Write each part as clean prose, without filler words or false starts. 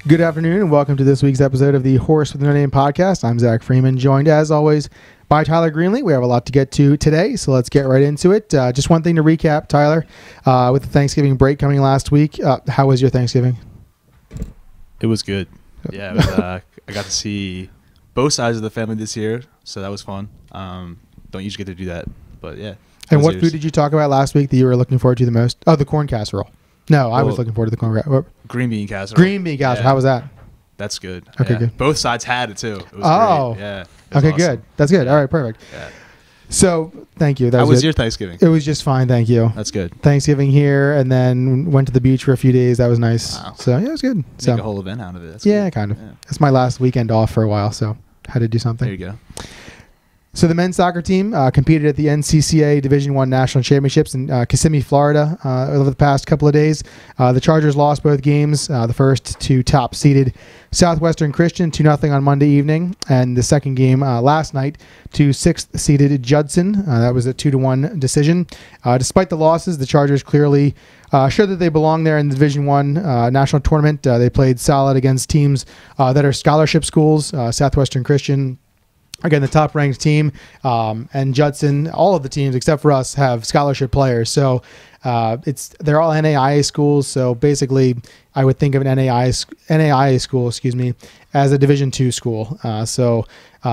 Good afternoon and welcome to this week's episode of the Horse with No Name podcast. I'm Zach Freeman, joined as always by Tyler Greenlee. We have a lot to get to today, so let's get right into it. Just one thing to recap, Tyler, with the Thanksgiving break coming last week. How was your Thanksgiving? It was good. Yeah, it was, I got to see both sides of the family this year, so that was fun. Don't usually get to do that, but yeah. And what food did you talk about last week that you were looking forward to the most? Oh, the corn casserole. No, I was looking forward to the corn casserole. Green bean casserole. Green bean casserole. Yeah. How was that? That's good. Okay, yeah. good. Both sides had it too. It was great. Yeah. It was Okay, awesome. good. That's good. All right, perfect. Yeah. So, thank you. How was good. your Thanksgiving? It was just fine, thank you. That's good. Thanksgiving here, and then went to the beach for a few days. That was nice. Wow. So, yeah, it was good. Make a whole event out of it. That's yeah, good. kind of. Yeah. It's my last weekend off for a while, so had to do something. There you go. So the men's soccer team competed at the NCCA Division I National Championships in Kissimmee, Florida over the past couple of days. The Chargers lost both games, the first to top-seeded Southwestern Christian 2-0 on Monday evening, and the second game last night to 6th-seeded Judson. That was a 2-1 decision. Despite the losses, the Chargers clearly showed that they belong there in the Division I national tournament. They played solid against teams that are scholarship schools, Southwestern Christian, again, the top-ranked team, and Judson, all of the teams except for us have scholarship players. So they're all NAIA schools. So basically, I would think of an NAIA school, as a Division II school. So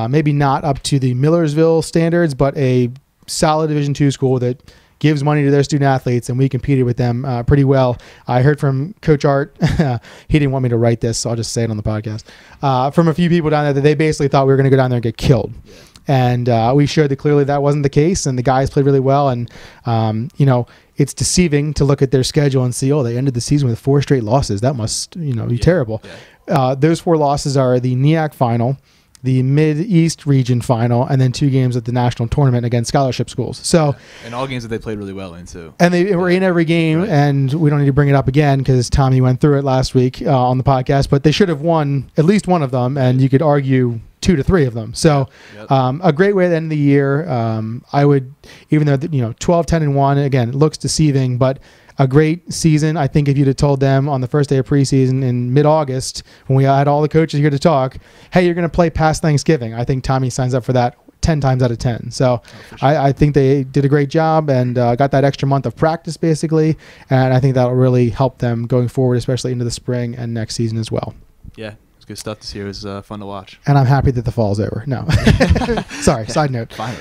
maybe not up to the Millersville standards, but a solid Division II school that gives money to their student athletes, and we competed with them pretty well. I heard from Coach Art, he didn't want me to write this, so I'll just say it on the podcast, from a few people down there that they basically thought we were going to go down there and get killed. Yeah. And we showed that clearly that wasn't the case, and the guys played really well. And, it's deceiving to look at their schedule and see, they ended the season with 4 straight losses. That must, be terrible. Yeah. Those 4 losses are the NIAC final, the Mid-East region final, and then 2 games at the national tournament against scholarship schools. So, and all games that they played really well in too. And they were in every game, right. And we don't need to bring it up again because Tommy went through it last week on the podcast, but they should have won at least one of them, and you could argue 2 to 3 of them. So a great way to end the year. I would, even though 12-10-1, again, it looks deceiving, but a great season. I think if you'd have told them on the first day of preseason in mid-August, when we had all the coaches here to talk, hey, you're going to play past Thanksgiving, I think Tommy signs up for that 10 times out of 10. So sure. I think they did a great job and got that extra month of practice basically, and I think that'll really help them going forward, especially into the spring and next season as well. Yeah. It's good stuff this year. It was fun to watch. And I'm happy that the fall's over. No. Sorry, side note. Finally.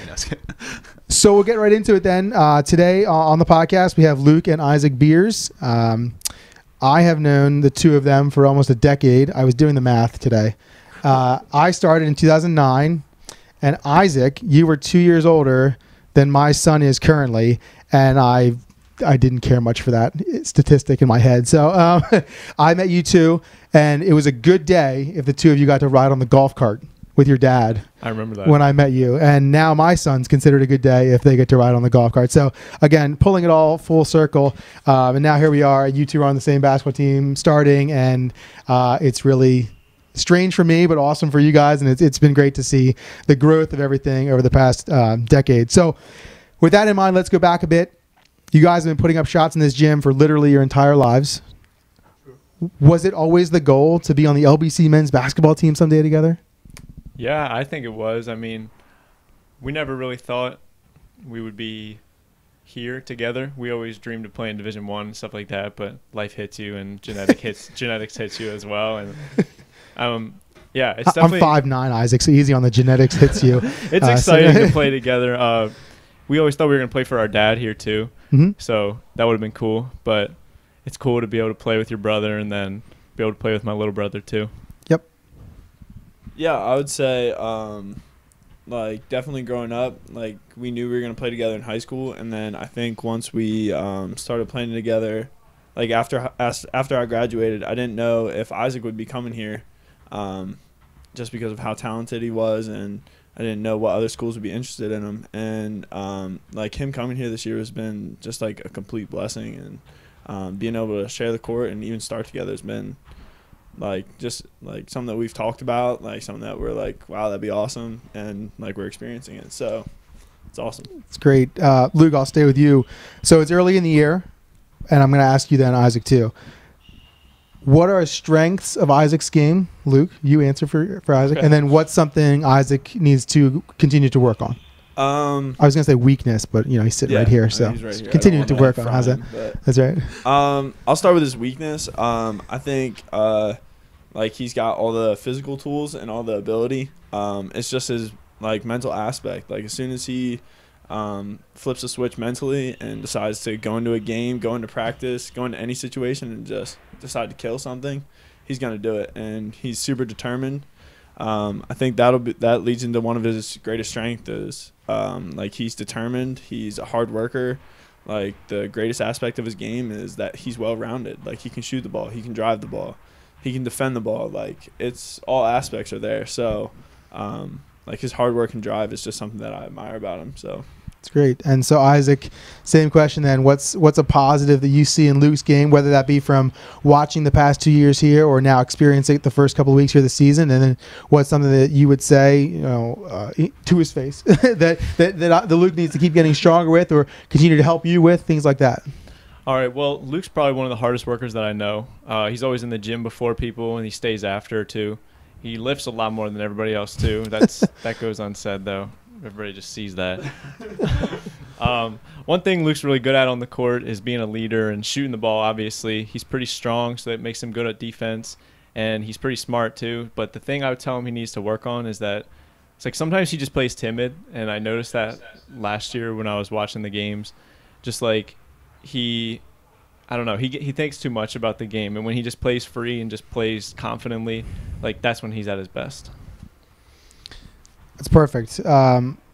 So we'll get right into it then. Today on the podcast, we have Luke and Isaac Beers. I have known the 2 of them for almost a decade. I was doing the math today. I started in 2009, and Isaac, you were 2 years older than my son is currently, and I didn't care much for that statistic in my head. So I met you 2, and it was a good day if the 2 of you got to ride on the golf cart with your dad. I remember that. When I met you. And now my son's considered a good day if they get to ride on the golf cart. So, again, pulling it all full circle. And now here we are. You 2 are on the same basketball team starting, and it's really strange for me, but awesome for you guys. And it's been great to see the growth of everything over the past decade. So, with that in mind, let's go back a bit. You guys have been putting up shots in this gym for literally your entire lives. Was it always the goal to be on the LBC men's basketball team someday together? Yeah, I think it was. I mean, we never really thought we would be here together. We always dreamed of playing Division I and stuff like that, but life hits you and genetics hits you as well. And yeah, it's definitely. I'm 5'9", Isaac, so easy on the genetics hits you. It's exciting to play together. We always thought we were going to play for our dad here too, so that would have been cool. But it's cool to be able to play with your brother and then be able to play with my little brother too. Yep. Yeah, I would say, definitely growing up, we knew we were going to play together in high school. And then I think once we started playing together, after I graduated, I didn't know if Isaac would be coming here just because of how talented he was. And I didn't know what other schools would be interested in him. And, him coming here this year has been just, a complete blessing. And being able to share the court and even start together has been something that we've talked about, something that we're wow, that'd be awesome, and we're experiencing it, so it's awesome. It's great. Luke, I'll stay with you. So it's early in the year, and I'm going to ask you then, Isaac, too. What are strengths of Isaac's game? Luke, you answer for Isaac. Okay. And then what's something Isaac needs to continue to work on? I was going to say weakness, but he's sitting right here. So he's right here. continue to work on. Fry How's that? him, but, That's right. I'll start with his weakness. I think like he's got all the physical tools and all the ability. It's just his like mental aspect. Like as soon as he flips a switch mentally and decides to go into a game, go into practice, go into any situation and just decide to kill something, he's gonna do it. And he's super determined. I think that leads into one of his greatest strengths is like he's determined. He's a hard worker. Like the greatest aspect of his game is that he's well-rounded. Like he can shoot the ball, he can drive the ball, he can defend the ball. Like it's all aspects are there. So like his hard work and drive is just something that I admire about him. So it's great. And so Isaac, same question then. What's a positive that you see in Luke's game, whether that be from watching the past 2 years here or now experiencing it the first couple of weeks here this season? And then what's something that you would say, to his face that Luke needs to keep getting stronger with or continue to help you with, things like that? All right. Well, Luke's probably one of the hardest workers that I know. He's always in the gym before people, and he stays after too. He lifts a lot more than everybody else too. That goes unsaid though. Everybody just sees that. One thing Luke's really good at on the court is being a leader and shooting the ball. Obviously, he's pretty strong, so that makes him good at defense, and he's pretty smart too. But the thing I would tell him he needs to work on is that it's like sometimes he just plays timid, and I noticed that last year when I was watching the games. Just like I don't know, he thinks too much about the game, and when he just plays free and just plays confidently, like that's when he's at his best. That's perfect.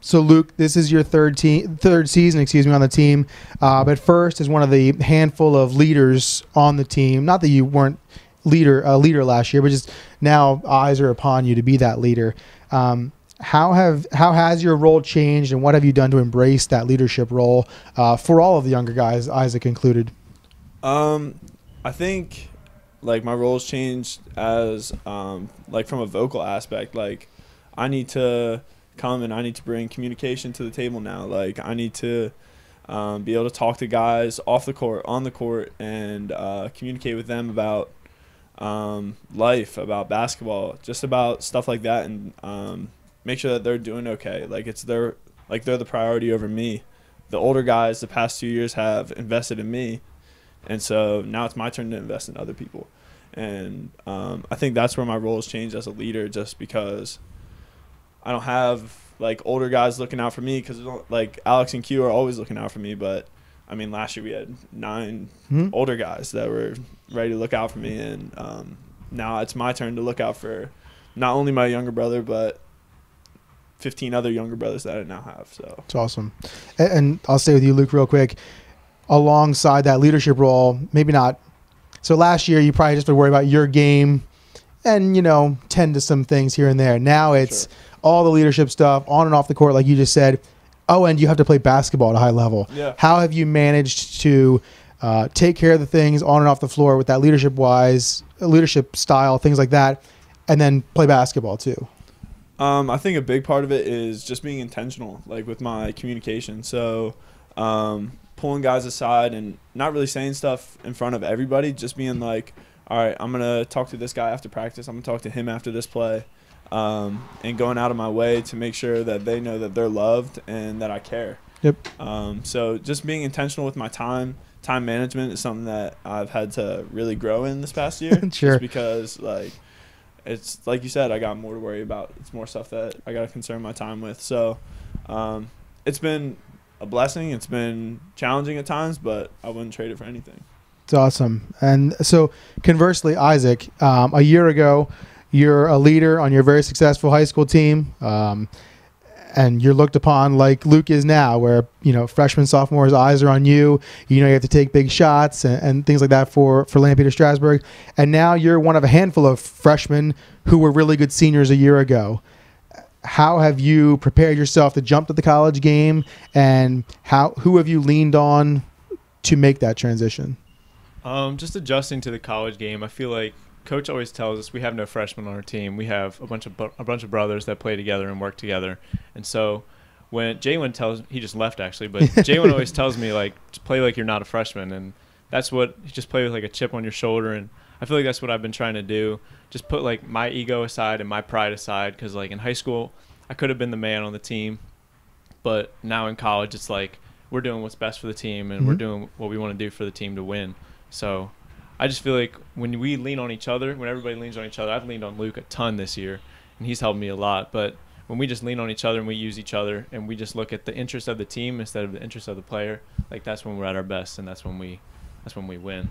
So Luke, this is your third season, on the team. But first, as one of the handful of leaders on the team, not that you weren't a leader last year, but just now eyes are upon you to be that leader. How has your role changed, and what have you done to embrace that leadership role for all of the younger guys, Isaac included? I think like my role's changed as like from a vocal aspect. Like I need to come and I need to bring communication to the table now. Like I need to be able to talk to guys off the court, on the court, and communicate with them about life, about basketball, just about stuff like that, and make sure that they're doing okay. Like they're the priority over me. The older guys the past 2 years have invested in me, and so now it's my turn to invest in other people. And I think that's where my role has changed as a leader, just because I don't have like older guys looking out for me, because like Alex and Q are always looking out for me. But I mean, last year we had 9 older guys that were ready to look out for me, and now it's my turn to look out for not only my younger brother but 15 other younger brothers that I now have. So it's awesome. And I'll stay with you, Luke, real quick. Alongside that leadership role, maybe not. So last year you probably just would worry about your game and tend to some things here and there. Now it's all the leadership stuff on and off the court, like you just said. Oh, and you have to play basketball at a high level. Yeah. How have you managed to take care of the things on and off the floor with that leadership style, things like that, and then play basketball too? I think a big part of it is just being intentional, like with my communication. So pulling guys aside and not really saying stuff in front of everybody, just being like, all right, I'm going to talk to this guy after practice. I'm going to talk to him after this play, and going out of my way to make sure that they know that they're loved and that I care. Yep. So just being intentional with my time management is something that I've had to really grow in this past year. Sure. Just because, like, it's like you said, I got more to worry about. It's more stuff that I got to concern my time with. So it's been a blessing. It's been challenging at times, but I wouldn't trade it for anything. It's awesome. And so conversely, Isaac, a year ago, you're a leader on your very successful high school team, and you're looked upon like Luke is now, where freshmen, sophomores' eyes are on you. You have to take big shots and things like that for Lampeter Strasburg. And now you're one of a handful of freshmen who were really good seniors a year ago. How have you prepared yourself to jump to the college game, and who have you leaned on to make that transition? Just adjusting to the college game. I feel like Coach always tells us we have no freshmen on our team. We have a bunch of brothers that play together and work together. And so when Jalen tells – he just left actually, but Jalen always tells me, like, just play like you're not a freshman. And that's what – just play with like a chip on your shoulder. And I feel like that's what I've been trying to do. Just put like my ego aside and my pride aside, because like in high school, I could have been the man on the team, but now in college, it's like we're doing what's best for the team and we're doing what we want to do for the team to win. So I just feel like when we lean on each other, when everybody leans on each other, I've leaned on Luke a ton this year, and he's helped me a lot. But when we just lean on each other and we use each other and we just look at the interest of the team instead of the interest of the player, like that's when we're at our best, and that's when we win.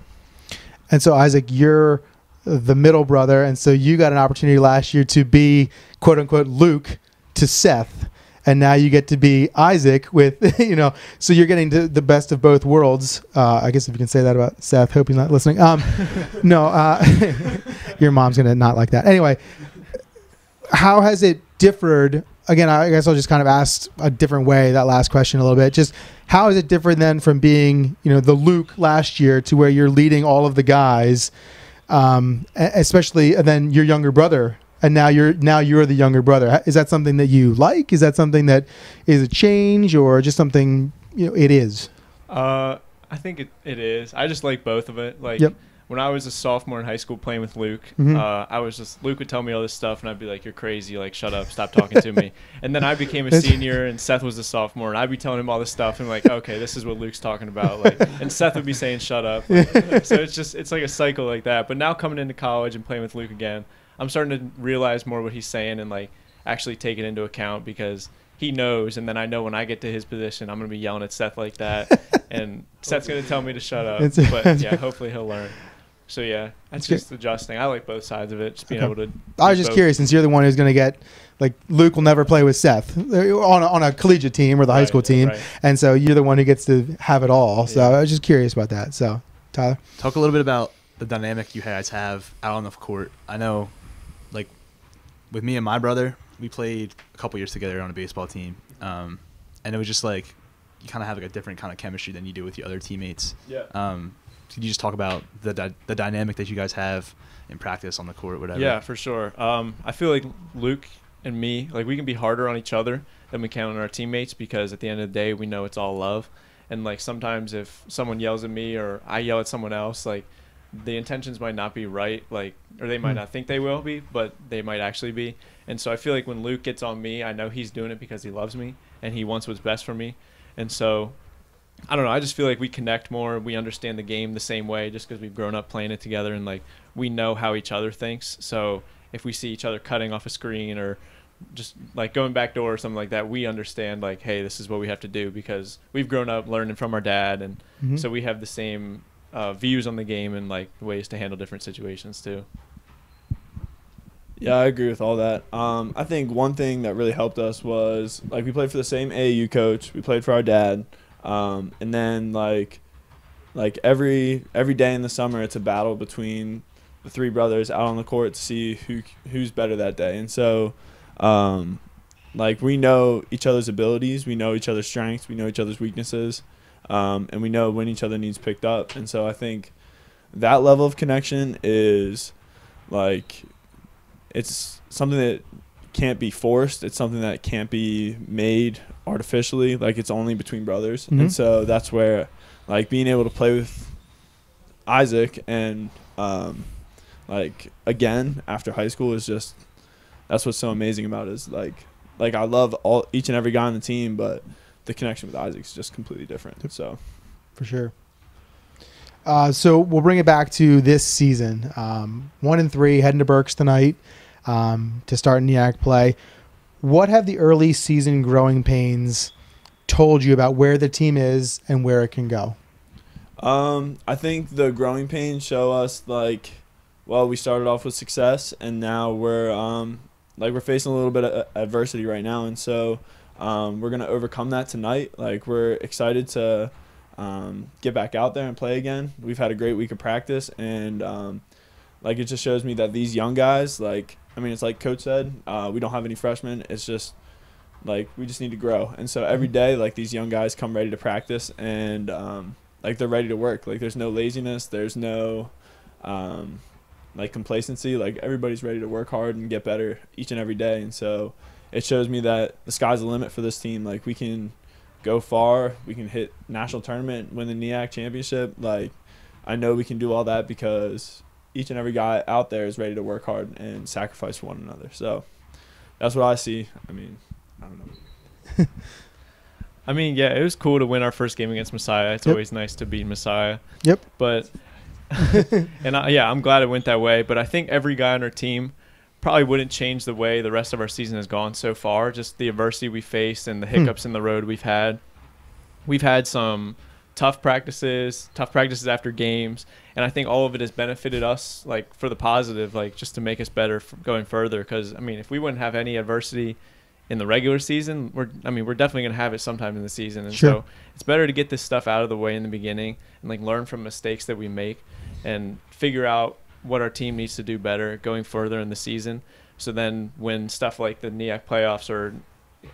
And so, Isaac, you're the middle brother, and so you got an opportunity last year to be quote unquote Luke to Seth, and now you get to be Isaac with so you're getting the best of both worlds. I guess if you can say that about Seth. Hope he's not listening. No, your mom's gonna not like that. Anyway, how has it differed? Again, I guess I'll just kind of ask a different way that last question a little bit. Just how is it different then from being, the Luke last year to where you're leading all of the guys, especially then your younger brother, and now you're the younger brother. Is that something that you like? Is that something that is a change, or just something it is? I think it is. I just like both of it. Like. Yep. When I was a sophomore in high school playing with Luke, Luke would tell me all this stuff, and I'd be like, "You're crazy! Like, shut up! Stop talking to me." And then I became a senior, and Seth was a sophomore, and I'd be telling him all this stuff, and like, okay, this is what Luke's talking about. Like, and Seth would be saying, "Shut up!" Like, so it's like a cycle like that. But now coming into college and playing with Luke again, I'm starting to realize more what he's saying and like actually take it into account, because he knows, and then I know when I get to his position, I'm gonna be yelling at Seth like that, and Seth's gonna tell me to shut up. But yeah, hopefully he'll learn. So yeah, that's just adjusting. I like both sides of it, just being able to. I was just curious, since you're the one who's going to get, like, Luke will never play with Seth on a collegiate team or the high school team, and so you're the one who gets to have it all. So I was just curious about that. So Tyler, talk a little bit about the dynamic you guys have out on the court. I know, like, with me and my brother, we played a couple years together on a baseball team, and it was just like you kind of have like a different kind of chemistry than you do with your other teammates. Yeah. Could you just talk about the dynamic that you guys have in practice on the court, whatever? Yeah, for sure. I feel like Luke and me, like, we can be harder on each other than we can on our teammates, because at the end of the day, we know it's all love. And like sometimes if someone yells at me or I yell at someone else, like the intentions might not be right, like, or they might not think they will be, but they might actually be. And so I feel like when Luke gets on me, I know he's doing it because he loves me and he wants what's best for me. And so I don't know. I just feel like we connect more. We understand the game the same way just because we've grown up playing it together, and like we know how each other thinks. So if we see each other cutting off a screen or just like going back door or something like that, we understand like, hey, this is what we have to do because we've grown up learning from our dad, and so we have the same views on the game and like ways to handle different situations too. Yeah, I agree with all that. I think one thing that really helped us was like we played for the same AAU coach. We played for our dad. And then like every day in the summer, it's a battle between the three brothers out on the court to see who's better that day. And so, like we know each other's abilities, we know each other's strengths, we know each other's weaknesses, and we know when each other needs picked up. And so I think that level of connection is like it's something that can't be forced. It's something that can't be made artificially, like it's only between brothers. And so that's where like being able to play with Isaac and like again after high school is just, that's what's so amazing about it, is like I love each and every guy on the team, but the connection with Isaac is just completely different. So for sure. So we'll bring it back to this season. 1-3, heading to Berks tonight to start niak play. What have the early season growing pains told you about where the team is and where it can go? I think the growing pains show us like, well, we started off with success and now we're facing a little bit of adversity right now, and so we're gonna overcome that tonight. Like we're excited to get back out there and play again. We've had a great week of practice, and like it just shows me that these young guys, like, I mean, it's like Coach said, we don't have any freshmen. It's just like we just need to grow. And so every day, like these young guys come ready to practice, and like they're ready to work. Like there's no laziness. There's no like complacency. Like everybody's ready to work hard and get better each and every day. And so it shows me that the sky's the limit for this team. Like we can go far. We can hit national tournament, win the niak championship. Like I know we can do all that because each and every guy out there is ready to work hard and sacrifice for one another. So that's what I see. I mean, I don't know. I mean, yeah, it was cool to win our first game against Messiah. It's always nice to beat Messiah. Yep. But I'm glad it went that way. But I think every guy on our team probably wouldn't change the way the rest of our season has gone so far. Just the adversity we faced and the hiccups in the road we've had. We've had some tough practices after games, and I think all of it has benefited us, like, for the positive, like, just to make us better going further. Because, I mean, if we wouldn't have any adversity in the regular season, we're definitely going to have it sometime in the season. And so it's better to get this stuff out of the way in the beginning and, like, learn from mistakes that we make and figure out what our team needs to do better going further in the season. So then when stuff like the NIAC playoffs or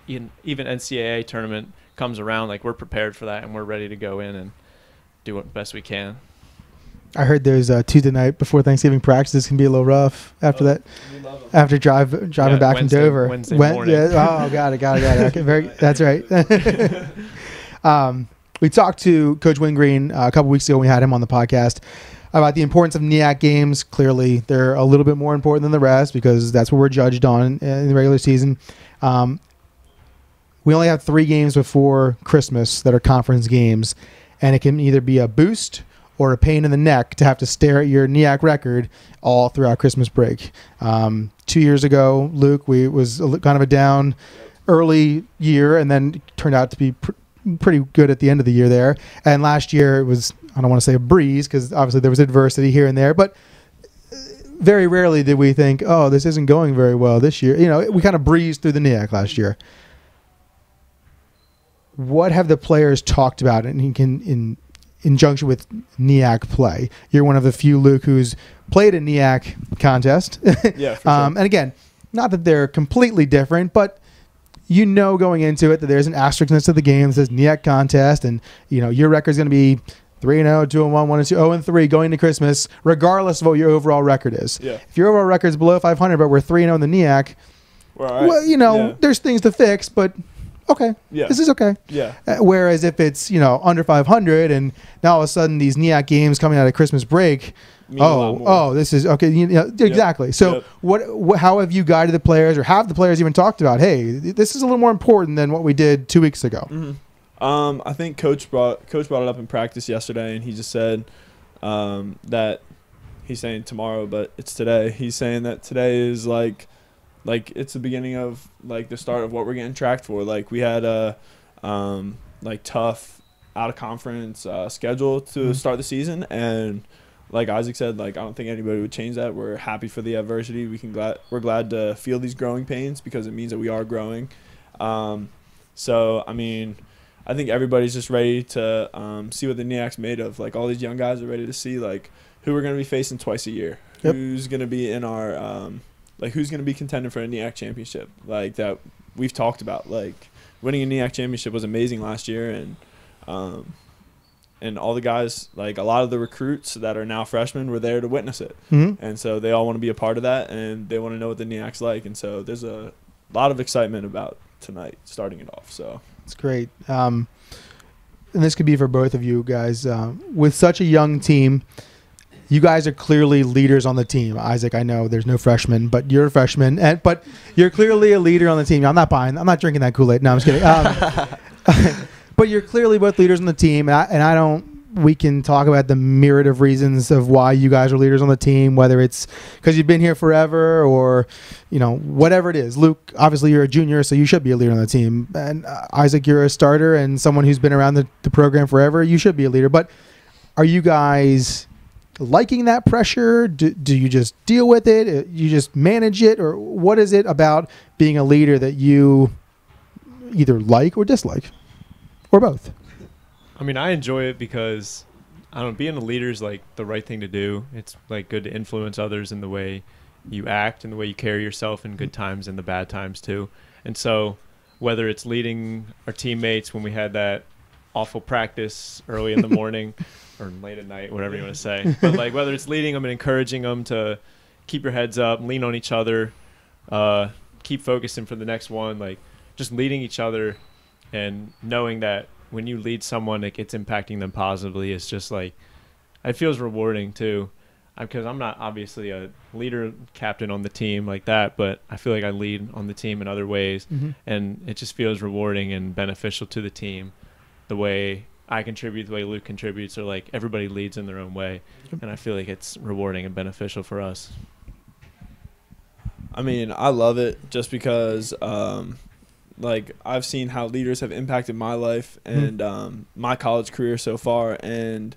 even NCAA tournament comes around, like, we're prepared for that and we're ready to go in and do what best we can. I heard there's Tuesday night before Thanksgiving practices can be a little rough after that. After driving back from Dover. Wednesday morning. Yeah, got it. Okay, that's right. We talked to Coach Wingreen a couple weeks ago when we had him on the podcast about the importance of NIAC games. Clearly, they're a little bit more important than the rest because that's what we're judged on in the regular season. We only have 3 games before Christmas that are conference games, and it can either be a boost or a pain in the neck to have to stare at your NIAC record all throughout Christmas break. 2 years ago, Luke, we was kind of a down early year, and then turned out to be pretty good at the end of the year there. And last year it was, I don't want to say a breeze, because obviously there was adversity here and there, but very rarely did we think, oh, this isn't going very well this year. You know, we kind of breezed through the NIAC last year. What have the players talked about in conjunction with NIAC play? You're one of the few, Luke, who's played a NIAC contest. Yeah, for sure. And again, not that they're completely different, but you know going into it that there's an asterisk next to the game that says NIAC contest, and you know your record's going to be 3-0, 2-1, 1-2, 0-3 going into Christmas, regardless of what your overall record is. Yeah. If your overall record's below 500, but we're 3-0 in the NIAC, We're all right. well, you know, Yeah. there's things to fix, but okay, Yeah. this is okay. Yeah. Whereas if it's, you know, under 500 and now all of a sudden these NIAC games coming out of Christmas break, Mean a lot more. this is okay. You know, exactly. So Yep. how have you guided the players, or have the players even talked about, hey, this is a little more important than what we did 2 weeks ago? Mm-hmm. I think Coach brought it up in practice yesterday, and he just said that he's saying tomorrow, but it's today. He's saying that today is like it's the beginning of like the start of what we're getting tracked for. Like we had a like tough out of conference schedule to start the season, and like Isaac said, like I don't think anybody would change that. We're happy for the adversity. We're glad to feel these growing pains because it means that we are growing. So I mean, I think everybody's just ready to see what the NIAC's made of. Like all these young guys are ready to see like who we're going to be facing twice a year. Yep. Who's going to be in our who's going to be contending for a NIAC championship, like that we've talked about. Like winning a NIAC championship was amazing last year, and all the guys, like a lot of the recruits that are now freshmen, were there to witness it. Mm-hmm. And so they all want to be a part of that, and they want to know what the NIAC's like. And so there's a lot of excitement about tonight starting it off. So It's great. And this could be for both of you guys. With such a young team, you guys are clearly leaders on the team. Isaac, I know there's no freshman, but you're a freshman. But you're clearly a leader on the team. I'm not drinking that Kool-Aid. No, I'm just kidding. But you're clearly both leaders on the team. We can talk about the myriad of reasons of why you guys are leaders on the team, whether it's because you've been here forever or, you know, whatever it is. Luke, obviously you're a junior, so you should be a leader on the team. And Isaac, you're a starter and someone who's been around the program forever. You should be a leader. But are you guys liking that pressure? Do you just deal with it? You just manage it? Or what is it about being a leader that you either like or dislike? Or both? I mean, I enjoy it because, I don't know, being a leader is like the right thing to do. It's like good to influence others in the way you act and the way you carry yourself in good times and the bad times too. And so whether it's leading our teammates when we had that awful practice early in the morning or late at night, whatever you want to say, but like whether it's leading them and encouraging them to keep your heads up, lean on each other, keep focusing for the next one, like just leading each other and knowing that when you lead someone, it's impacting them positively. It's just like, it feels rewarding too. because I'm not obviously a leader captain on the team like that, but I feel like I lead on the team in other ways, and it just feels rewarding and beneficial to the team the way I contribute, the way Luke contributes, or like everybody leads in their own way, and I feel like it's rewarding and beneficial for us. I mean, I love it just because like I've seen how leaders have impacted my life and my college career so far, and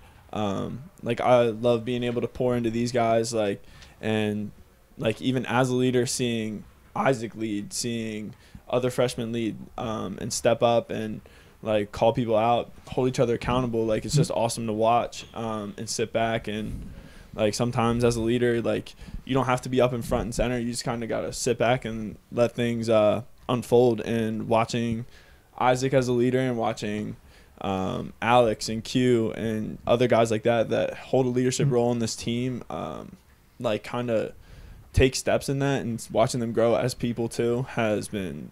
like I love being able to pour into these guys, like, and like even as a leader, seeing Isaac lead, seeing other freshmen lead, and step up and like call people out, hold each other accountable. Like it's just awesome to watch, and sit back, and like sometimes as a leader, like you don't have to be up in front and center. You just kind of got to sit back and let things unfold. And watching Isaac as a leader and watching Alex and Q and other guys like that hold a leadership role in this team, like kind of take steps in that, and watching them grow as people too has been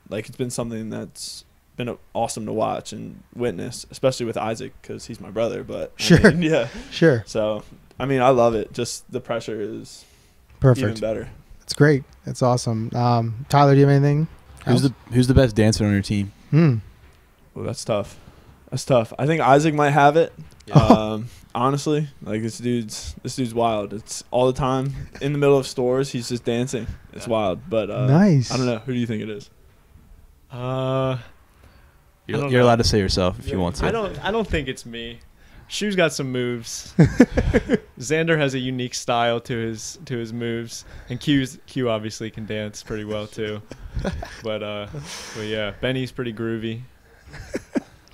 like it's been something that's been awesome to watch and witness, especially with Isaac because he's my brother. But Sure. I mean, yeah, Sure. so I mean, I love it. Just the pressure is Perfect. even better. That's great. That's awesome. Tyler, do you have anything? Who's the best dancer on your team? Well, that's tough. That's tough. I think Isaac might have it. Honestly, like this dude's wild. It's all the time in the middle of stores. He's just dancing. It's wild. But Nice. I don't know. Who do you think it is? You're allowed to say yourself if you want to. I don't think it's me. Shu's got some moves. Xander has a unique style to his moves, and Q obviously can dance pretty well too. But yeah, Benny's pretty groovy.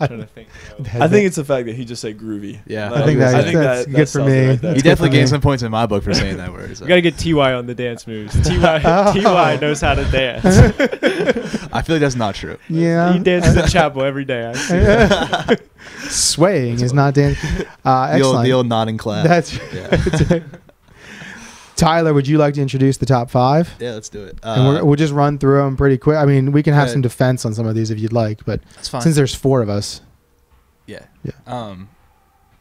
I'm trying to think. I think it's the fact that he just said groovy. Yeah, I think that's good for me. Right there. You definitely gained some points in my book for saying that word. So. We gotta get Ty on the dance moves. Ty knows how to dance. I feel like that's not true. Yeah. He dances at chapel every day. I see. Swaying is not dancing. Excellent. The old nodding clap. That's right. Tyler, would you like to introduce the top five? Yeah, let's do it. And we'll just run through them pretty quick. I mean, we can have Good. some defense on some of these if you'd like, but that's fine. since there's four of us. Yeah.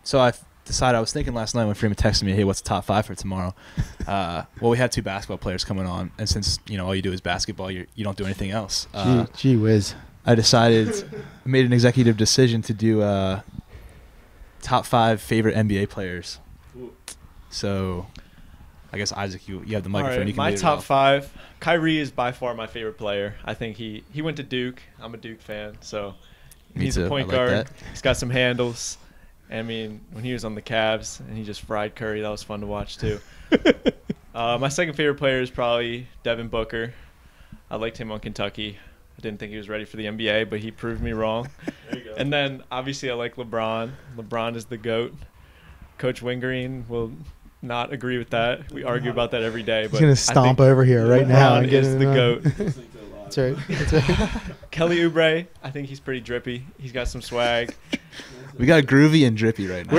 So I decided, I was thinking last night when Freeman texted me, hey, what's the top five for tomorrow? Well, we have two basketball players coming on, and since all you do is basketball, you don't do anything else. Gee whiz. I made an executive decision to do top five favorite NBA players. So I guess Isaac, you have the microphone. All right, you can my lead it top off. five. Kyrie is by far my favorite player. I think he went to Duke. I'm a Duke fan, so Me he's too. a point I like guard. that. He's got some handles. I mean, when he was on the Cavs and he just fried Curry, that was fun to watch too. My second favorite player is probably Devin Booker. I liked him on Kentucky. I didn't think he was ready for the NBA, but he proved me wrong. There you go. And then obviously I like LeBron. LeBron is the GOAT. Coach Wingreen will not agree with that. We argue about that every day. But He's going to stomp over here right now. LeBron And get is it the on. GOAT. That's right. That's right. Kelly Oubre, I think he's pretty drippy. He's got some swag. We got groovy and drippy right now.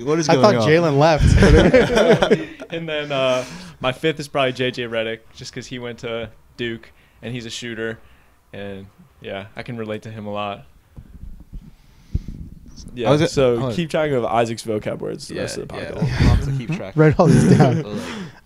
What is I going thought on? Jalen left. And then my fifth is probably J.J. Redick, just because he went to Duke and he's a shooter. And, yeah, I can relate to him a lot. Yeah. So keep track of Isaac's vocab words the rest of the Yeah, podcast. I'll have to keep track. Write all these down.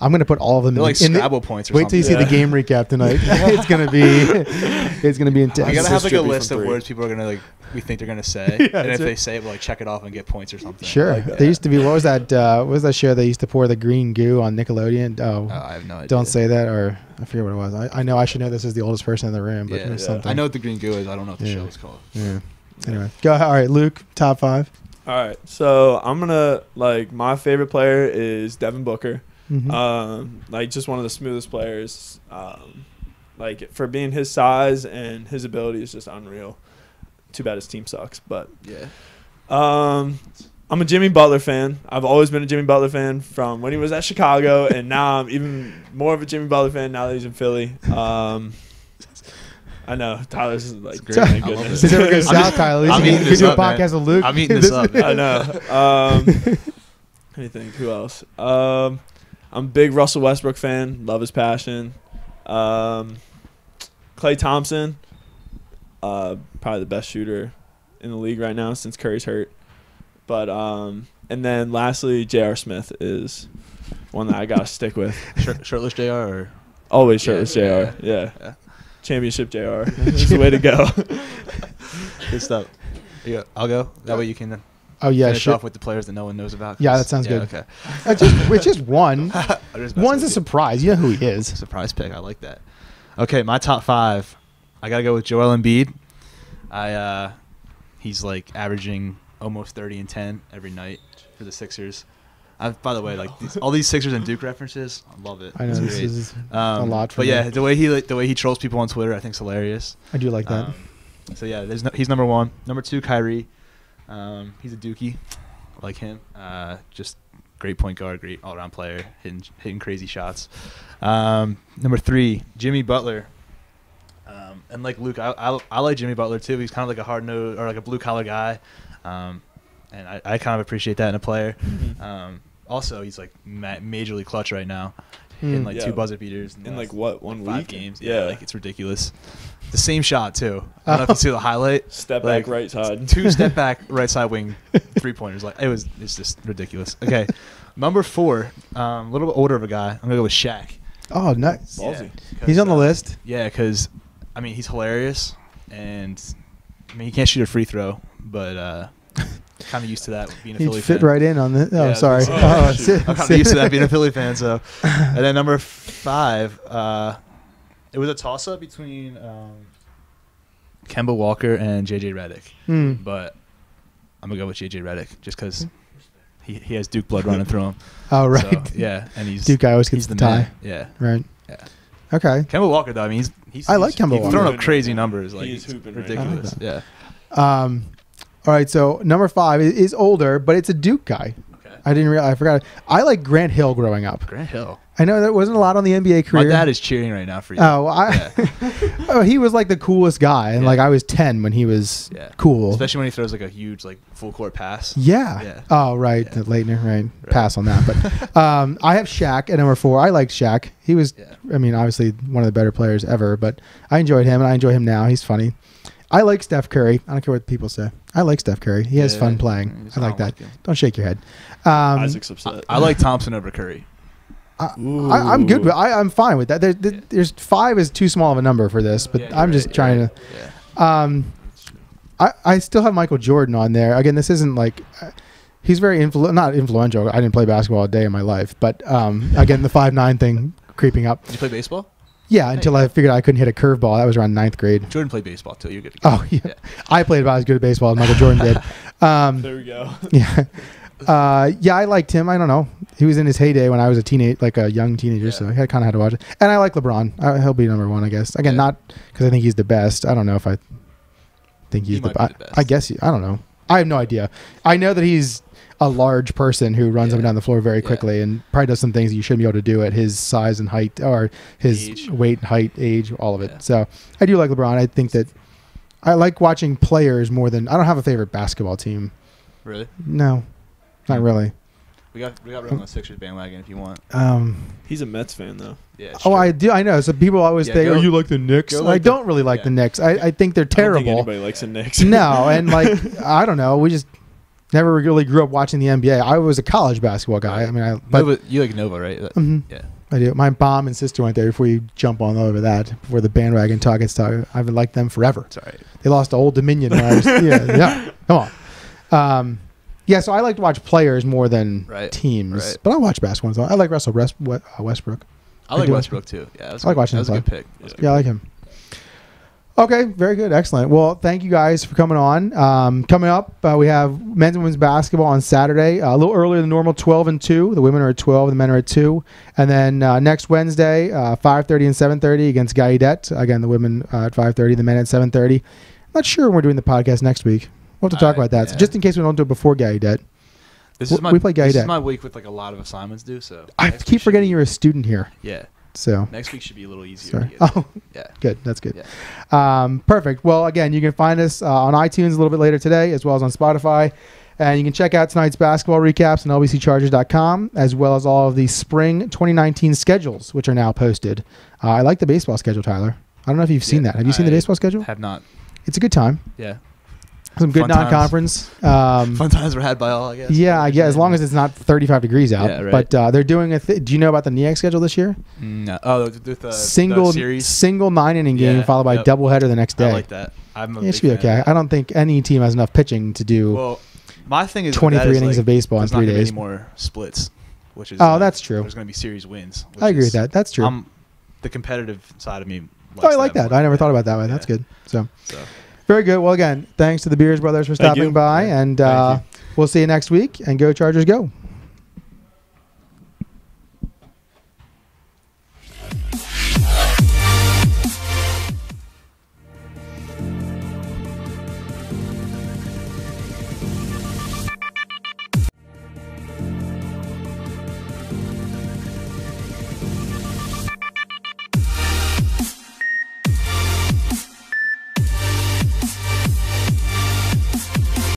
I'm going to put all of them They're like in the Scrabble points or wait something. till you see the game recap tonight. It's going to be intense. I gotta have like a Strippy list from of three. words people are gonna we think they're gonna say, Yeah, and that's if it. they say it, we'll check it off and get points or something. Sure. Like that. There used to be, what was that show they used to pour the green goo on Nickelodeon? Oh, I have no idea. don't say that, or I forget what it was. I know I should know this as the oldest person in the room, but Yeah, there's yeah. something. I know what the green goo is. I don't know what the Yeah. show is called. Yeah. Anyway, go. All right, Luke, top five. All right. So I'm gonna my favorite player is Devin Booker. Mhm. Like just one of the smoothest players. Like for being his size and his ability is just unreal. Too bad his team sucks, but Yeah. I'm a Jimmy Butler fan. I've always been a Jimmy Butler fan from when he was at Chicago, and now I'm even more of a Jimmy Butler fan now that he's in Philly. I know Tyler's like, It's great. my I love goodness. Since ever goes south, Kyle, at least I'm you eating can this do a up, man. podcast with Luke. I'm eating this up. I know. Let me think. Who else? I'm a big Russell Westbrook fan. Love his passion. Klay Thompson, probably the best shooter in the league right now since Curry's hurt. But and then lastly, J.R. Smith is one that I gotta stick with. Shirtless JR or Always shirtless Yeah. JR. Yeah. Championship JR. That's the way to go. good stuff. Yeah, I'll go. That way you can Oh yeah, finish sure. off with the players that no one knows about. Yeah, that sounds good. Okay. It's just one. I'm just messing One's a with you. surprise. You know who he is. Surprise pick. I like that. Okay, my top 5. I gotta go with Joel Embiid. He's like averaging almost 30 and 10 every night for the Sixers. By the way, like all these Sixers and Duke references, I love it. I know It's this great. is a lot for But me. yeah, the way he trolls people on Twitter, I think is hilarious. I do like that. So yeah, he's number 1. Number 2, Kyrie. He's a dookie. I like him. Just great point guard, great all-around player, hitting crazy shots. Number 3, Jimmy Butler. And like Luke, I like Jimmy Butler too. He's kind of like a hard nose or like a blue collar guy, and I kind of appreciate that in a player. Also, he's like majorly clutch right now, hitting like Yeah. 2 buzzer beaters In like last, what, 1 5 week? games. Yeah. Like it's ridiculous. The same shot too. I don't know if you see the highlight. Step Like, back right side. 2 step back right side wing 3-pointers. Like it's just ridiculous. Okay, number 4, a little bit older of a guy. I'm gonna go with Shaq. Oh, nice. Ballsy. He's on the list. Yeah, because I mean he's hilarious, and I mean he can't shoot a free throw, but kind of used to that being a Philly He'd fit fan. right in on the. Oh, Yeah, sorry. oh, shoot. I'm kind of used to that being a Philly fan. So, and then number 5, it was a toss up between Kemba Walker and JJ Redick, Hmm. but I'm gonna go with JJ Redick just because he has Duke blood running through him. Oh, right. So, yeah, and he's Duke guy always gets he's the the tie. man. Yeah, Right. yeah. Okay. Kemba Walker though, I mean he's I like Kemba he's Walker. throwing up crazy numbers. Like He is it's hooping right now. I like ridiculous. that. Yeah. All right. So number 5 is older, but it's a Duke guy. Okay. I didn't realize. I forgot. I like Grant Hill growing up. Grant Hill. I know there wasn't a lot on the NBA career. My dad is cheering right now for you. Oh, Yeah. oh, he was like the coolest guy, and Yeah. like I was 10 when he was Yeah. cool. Especially when he throws like a huge like full court pass. Yeah. Yeah. Oh, right. Yeah. Leitner, right. Pass on that. But I have Shaq at number 4. I like Shaq. He was, Yeah. I mean, obviously one of the better players ever, but I enjoyed him, and I enjoy him now. He's funny. I like Steph Curry. I don't care what people say. I like Steph Curry. He has Yeah. fun playing. Just I like don't that. him. Don't shake your head. Isaac's upset. I like Thompson over Curry. I'm good with. I'm fine with that. There's 5 is too small of a number for this, but Yeah, I'm you're just right, trying you're to. right. Yeah. I still have Michael Jordan on there. Again, this isn't like he's very not influential. I didn't play basketball a day in my life, but again, the 5'9" thing creeping up. Did you play baseball? Yeah, until I figured I couldn't hit a curveball. That was around 9th grade. Jordan played baseball too. You're good to go. Oh yeah, I played about as good at baseball as Michael Jordan did. There we go. Yeah, yeah, I liked him. I don't know. He was in his heyday when I was a young teenager, Yeah. so I kind of had to watch it. And I like LeBron. He'll be number 1, I guess. Again, Yeah. not because I think he's the best. I don't know if I think he's He the, might be the best. I guess I don't know. I have no idea. I know that he's a large person who runs up and Yeah. down the floor very Yeah. quickly and probably does some things you shouldn't be able to do at his size and height or his Age. weight, height, age, all of it. Yeah. So I do like LeBron. I think that I like watching players more than I don't have a favorite basketball team. Really? No, not really. We got room on the Sixers bandwagon if you want. He's a Mets fan though. Yeah. Oh, sure. I do. I know. So people always Yeah, think, go- "Oh, you like the Knicks?" go I like the- don't really like yeah. the Knicks. I think they're I don't terrible. think anybody likes the Knicks. No, and like I don't know. We just never really grew up watching the NBA. I was a college basketball guy. I mean, Nova, you like Nova, right? Mhm. Yeah. I do. My mom and sister went there before you jump on over that. Before the bandwagon talk gets talk, I've liked them forever. It's all right. They lost to Old Dominion when I was yeah. Come on. Yeah, so I like to watch players more than Right, teams, right. but I watch basketball. So I like Russell Westbrook. I like do. Westbrook too. Yeah, I like watching that was him a good pick. That was a good Yeah, I like him. Okay, very good, excellent. Well, thank you guys for coming on. Coming up, we have men's and women's basketball on Saturday, a little earlier than normal, 12 and 2. The women are at 12, the men are at 2. And then next Wednesday, 5:30 and 7:30 against Gallaudet. Again, the women at 5:30, the men at 7:30. I'm not sure when we're doing the podcast next week. We'll have to talk about that. So yeah. just in case we don't do it before Gallaudet. This is my We play this Gallaudet. is my week with like a lot of assignments due. So I next keep week should forgetting be- you're a student here. Yeah. So Next week should be a little easier. sorry. To get Oh, yeah. good. That's good. Yeah. Perfect. Well, again, you can find us on iTunes a little bit later today, as well as on Spotify. And you can check out tonight's basketball recaps on lbcchargers.com, as well as all of the spring 2019 schedules, which are now posted. I like the baseball schedule, Tyler. I don't know if you've seen Yeah, that. Have you seen the I baseball schedule? Have not. It's a good time. Yeah. Some good Fun times. non-conference. Fun times were had by all, I guess. Yeah, I guess as long as it's not 35 degrees out. Yeah, right. But they're doing do you know about the NIAC schedule this year? No. Oh, with the Single series. 9-inning game Yeah, followed by yep. doubleheader the next day. I like that. I'm a Yeah, it big should be fan of okay. that. I don't think any team has enough pitching to do Well, my thing is 23 that is, innings like, of baseball in there's not 3 gonna be days. Any more splits, which is That's true. There's going to be series wins. I agree with that. That's true. The competitive side of me. I like that. more. I never thought about that way. Yeah. That's good. So, So very good. Well, again, thanks to the Beers Brothers for Thank stopping you. by, Yeah. and Thank we'll see you next week. And go Chargers, go!